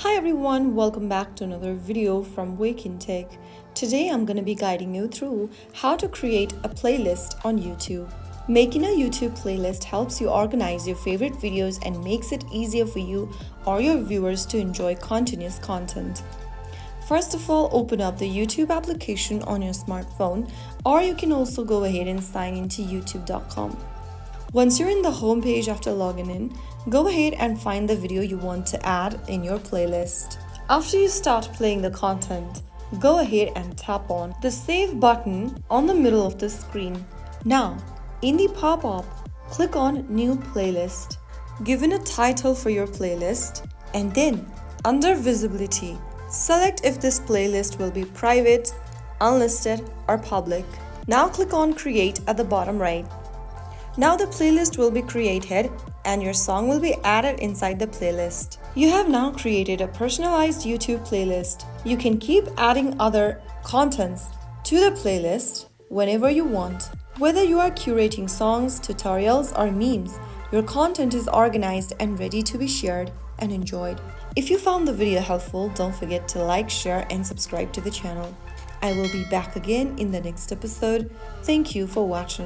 Hi everyone, welcome back to another video from Wake&Tech. Today I'm going to be guiding you through how to create a playlist on YouTube. Making a YouTube playlist helps you organize your favorite videos and makes it easier for you or your viewers to enjoy continuous content. First of all, open up the YouTube application on your smartphone, or you can also go ahead and sign into youtube.com. Once you're in the home page after logging in, go ahead and find the video you want to add in your playlist. After you start playing the content, go ahead and tap on the Save button on the middle of the screen. Now, in the pop-up, click on New Playlist. Give it a title for your playlist, and then, under Visibility, select if this playlist will be private, unlisted, or public. Now click on Create at the bottom right. Now the playlist will be created and your song will be added inside the playlist. You have now created a personalized YouTube playlist. You can keep adding other contents to the playlist whenever you want. Whether you are curating songs, tutorials, or memes, your content is organized and ready to be shared and enjoyed. If you found the video helpful, don't forget to like, share, and subscribe to the channel. I will be back again in the next episode. Thank you for watching.